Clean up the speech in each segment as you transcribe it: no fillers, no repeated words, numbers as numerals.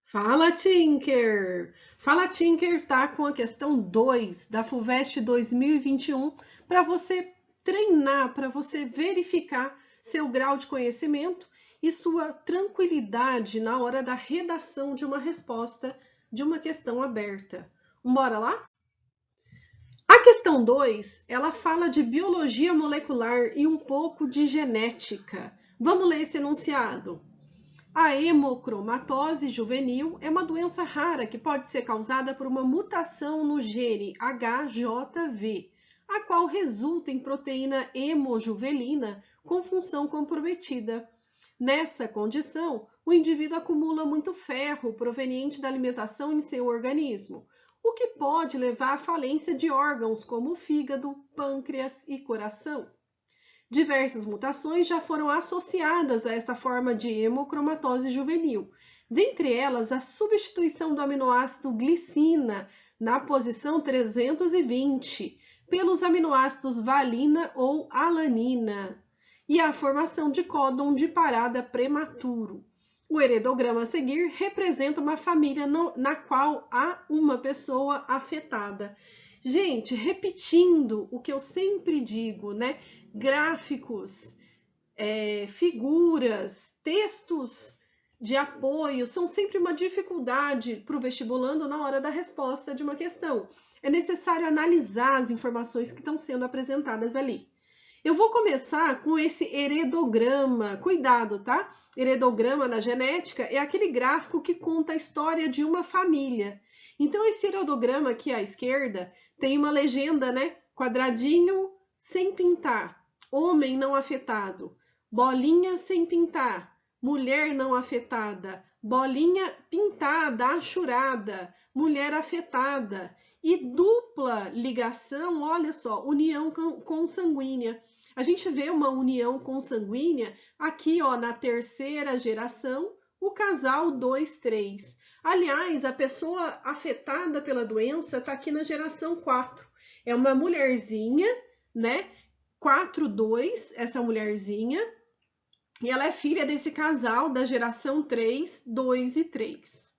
Fala, Tinker! Fala, Tinker tá com a questão 2 da FUVEST 2021 para você treinar, para você verificar seu grau de conhecimento e sua tranquilidade na hora da redação de uma resposta de uma questão aberta. Bora lá? A questão 2, ela fala de biologia molecular e um pouco de genética. Vamos ler esse enunciado. A hemocromatose juvenil é uma doença rara que pode ser causada por uma mutação no gene HJV, a qual resulta em proteína hemojuvelina com função comprometida. Nessa condição, o indivíduo acumula muito ferro proveniente da alimentação em seu organismo, o que pode levar à falência de órgãos como o fígado, pâncreas e coração. Diversas mutações já foram associadas a esta forma de hemocromatose juvenil, dentre elas a substituição do aminoácido glicina na posição 320 pelos aminoácidos valina ou alanina e a formação de códon de parada prematuro. O heredograma a seguir representa uma família na qual há uma pessoa afetada. Gente, repetindo o que eu sempre digo, né? Gráficos, figuras, textos de apoio são sempre uma dificuldade para o vestibulando na hora da resposta de uma questão. É necessário analisar as informações que estão sendo apresentadas ali. Eu vou começar com esse heredograma. Cuidado, tá? Heredograma na genética é aquele gráfico que conta a história de uma família. Então, esse heredograma aqui à esquerda tem uma legenda, né? Quadradinho sem pintar, homem não afetado, bolinha sem pintar, mulher não afetada, bolinha pintada, achurada, mulher afetada. E dupla ligação, olha só, união consanguínea. A gente vê uma união consanguínea aqui, ó, na terceira geração, o casal 2-3. Aliás, a pessoa afetada pela doença está aqui na geração 4. É uma mulherzinha, né? 4-2, essa mulherzinha. E ela é filha desse casal da geração 3, 2 e 3.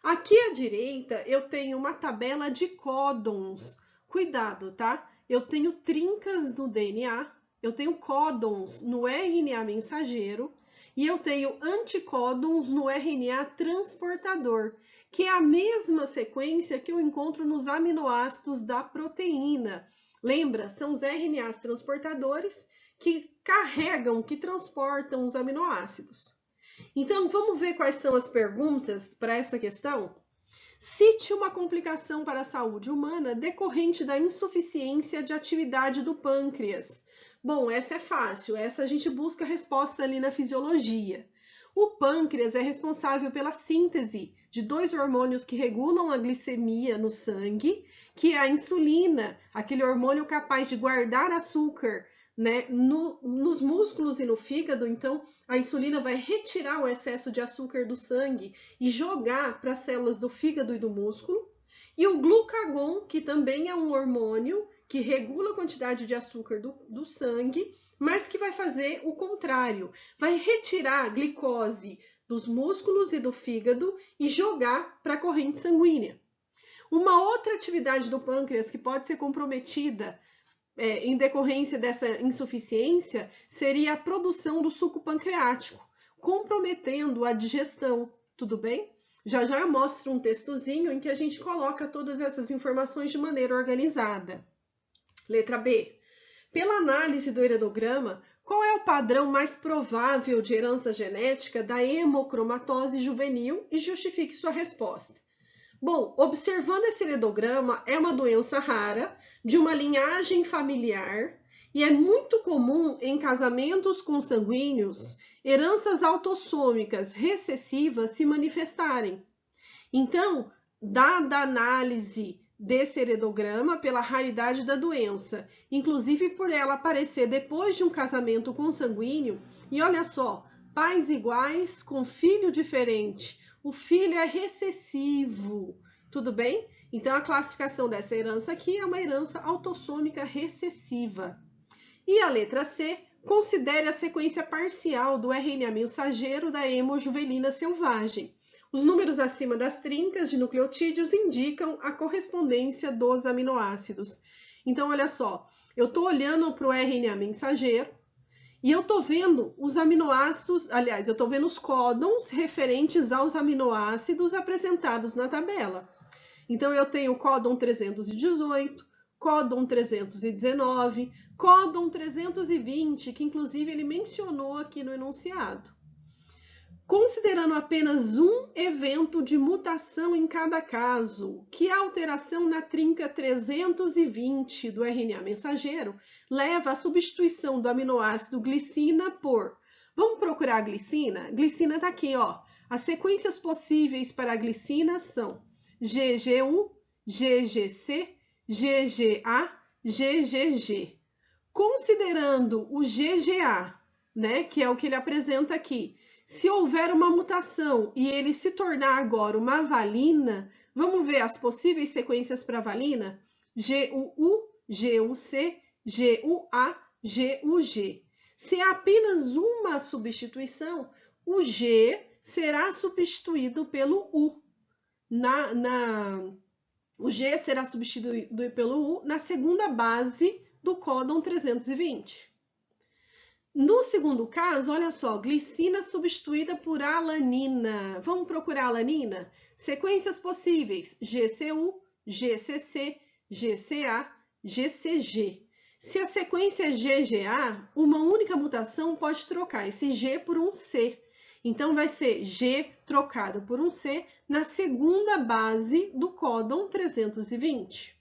Aqui à direita eu tenho uma tabela de códons. Cuidado, tá? Eu tenho trincas no DNA, eu tenho códons no RNA mensageiro e eu tenho anticódons no RNA transportador, que é a mesma sequência que eu encontro nos aminoácidos da proteína. Lembra? São os RNAs transportadores que carregam, que transportam os aminoácidos. Então, vamos ver quais são as perguntas para essa questão? Cite uma complicação para a saúde humana decorrente da insuficiência de atividade do pâncreas. Bom, essa é fácil, essa a gente busca a resposta ali na fisiologia. O pâncreas é responsável pela síntese de dois hormônios que regulam a glicemia no sangue, que é a insulina, aquele hormônio capaz de guardar açúcar, né, nos músculos e no fígado. Então, a insulina vai retirar o excesso de açúcar do sangue e jogar para as células do fígado e do músculo. E o glucagon, que também é um hormônio que regula a quantidade de açúcar do sangue, mas que vai fazer o contrário, vai retirar a glicose dos músculos e do fígado e jogar para a corrente sanguínea. Uma outra atividade do pâncreas que pode ser comprometida em decorrência dessa insuficiência seria a produção do suco pancreático, comprometendo a digestão, tudo bem? Já já eu mostro um textozinho em que a gente coloca todas essas informações de maneira organizada. Letra B. Pela análise do heredograma, qual é o padrão mais provável de herança genética da hemocromatose juvenil e justifique sua resposta. Bom, observando esse heredograma, é uma doença rara, de uma linhagem familiar, e é muito comum em casamentos consanguíneos heranças autossômicas recessivas se manifestarem. Então, dada a análise desse heredograma pela raridade da doença, inclusive por ela aparecer depois de um casamento consanguíneo, e olha só, pais iguais com filho diferente, o filho é recessivo, tudo bem? Então, a classificação dessa herança aqui é uma herança autossômica recessiva. E a letra C, considere a sequência parcial do RNA mensageiro da hemojuvelina selvagem. Os números acima das trincas de nucleotídeos indicam a correspondência dos aminoácidos. Então, olha só, eu estou olhando para o RNA mensageiro e eu estou vendo os aminoácidos, aliás, eu estou vendo os códons referentes aos aminoácidos apresentados na tabela. Então, eu tenho o códon 318, códon 319, códon 320, que inclusive ele mencionou aqui no enunciado. Considerando apenas um evento de mutação em cada caso, que a alteração na trinca 320 do RNA mensageiro leva à substituição do aminoácido glicina por... Vamos procurar a glicina? Glicina está aqui, ó. As sequências possíveis para a glicina são GGU, GGC, GGA, GGG. Considerando o GGA, né, que é o que ele apresenta aqui, se houver uma mutação e ele se tornar agora uma valina, vamos ver as possíveis sequências para valina? GUU, GUC, GUA, GUG. Se há apenas uma substituição, o G será substituído pelo U. O G será substituído pelo U na segunda base do códon 320. No segundo caso, olha só, glicina substituída por alanina. Vamos procurar alanina? Sequências possíveis, GCU, GCC, GCA, GCG. Se a sequência é GGA, uma única mutação pode trocar esse G por um C. Então, vai ser G trocado por um C na segunda base do códon 320.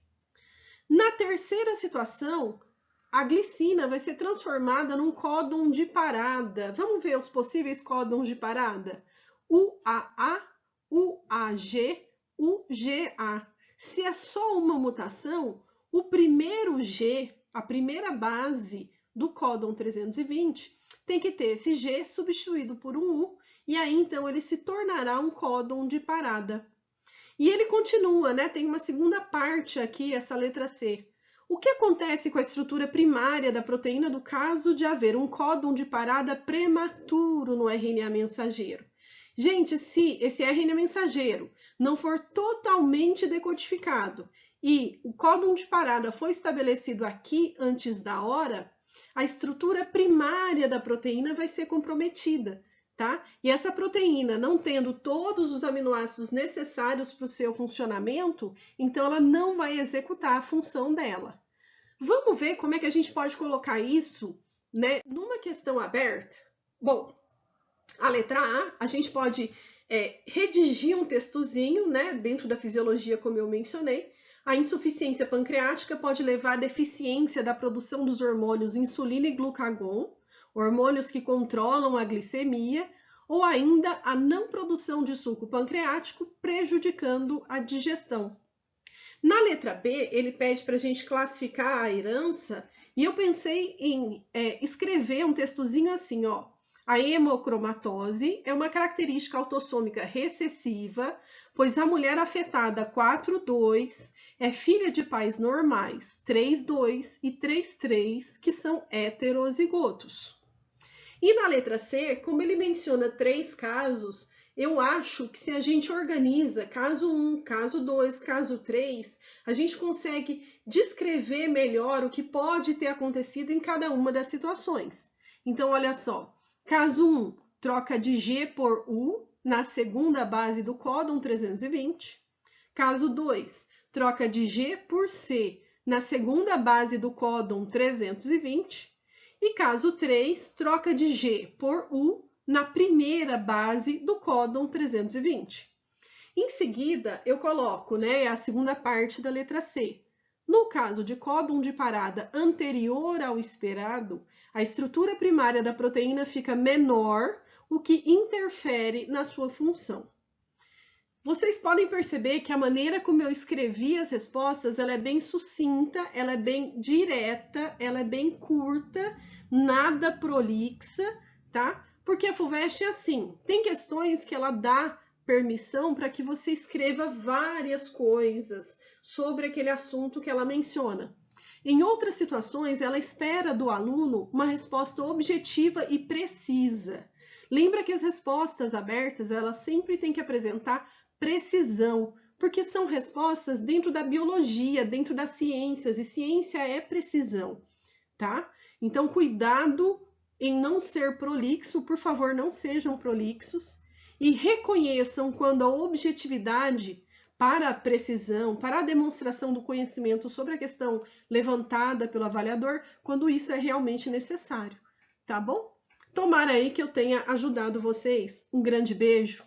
Na terceira situação, a glicina vai ser transformada num códon de parada. Vamos ver os possíveis códons de parada? UAA, UAG, UGA. Se é só uma mutação, o primeiro G, a primeira base do códon 320, tem que ter esse G substituído por um U, e aí então ele se tornará um códon de parada. E ele continua, né? Tem uma segunda parte aqui, essa letra C. O que acontece com a estrutura primária da proteína no caso de haver um códon de parada prematuro no RNA mensageiro? Gente, se esse RNA mensageiro não for totalmente decodificado e o códon de parada foi estabelecido aqui antes da hora, a estrutura primária da proteína vai ser comprometida, tá? E essa proteína, não tendo todos os aminoácidos necessários para o seu funcionamento, então ela não vai executar a função dela. Vamos ver como é que a gente pode colocar isso, né, numa questão aberta? Bom, a letra A, a gente pode redigir um textozinho, né, dentro da fisiologia, como eu mencionei. A insuficiência pancreática pode levar à deficiência da produção dos hormônios insulina e glucagon, hormônios que controlam a glicemia, ou ainda a não produção de suco pancreático, prejudicando a digestão. Na letra B, ele pede para a gente classificar a herança, e eu pensei em escrever um textozinho assim, ó. A hemocromatose é uma característica autossômica recessiva, pois a mulher afetada 4,2 é filha de pais normais 3,2 e 3,3, que são heterozigotos. E na letra C, como ele menciona 3 casos, eu acho que se a gente organiza caso 1, caso 2, caso 3, a gente consegue descrever melhor o que pode ter acontecido em cada uma das situações. Então, olha só. Caso 1, troca de G por U na segunda base do códon 320. Caso 2, troca de G por C na segunda base do códon 320. E caso 3, troca de G por U na primeira base do códon 320. Em seguida, eu coloco, né, a segunda parte da letra C. No caso de códon de parada anterior ao esperado, a estrutura primária da proteína fica menor, o que interfere na sua função. Vocês podem perceber que a maneira como eu escrevi as respostas, ela é bem sucinta, ela é bem direta, ela é bem curta, nada prolixa, tá? Porque a FUVEST é assim, tem questões que ela dá permissão para que você escreva várias coisas sobre aquele assunto que ela menciona. Em outras situações, ela espera do aluno uma resposta objetiva e precisa. Lembra que as respostas abertas, elas sempre têm que apresentar precisão, porque são respostas dentro da biologia, dentro das ciências, e ciência é precisão, tá? Então, cuidado em não ser prolixo, por favor, não sejam prolixos, e reconheçam quando a objetividade para a precisão, para a demonstração do conhecimento sobre a questão levantada pelo avaliador, quando isso é realmente necessário, tá bom? Tomara aí que eu tenha ajudado vocês. Um grande beijo.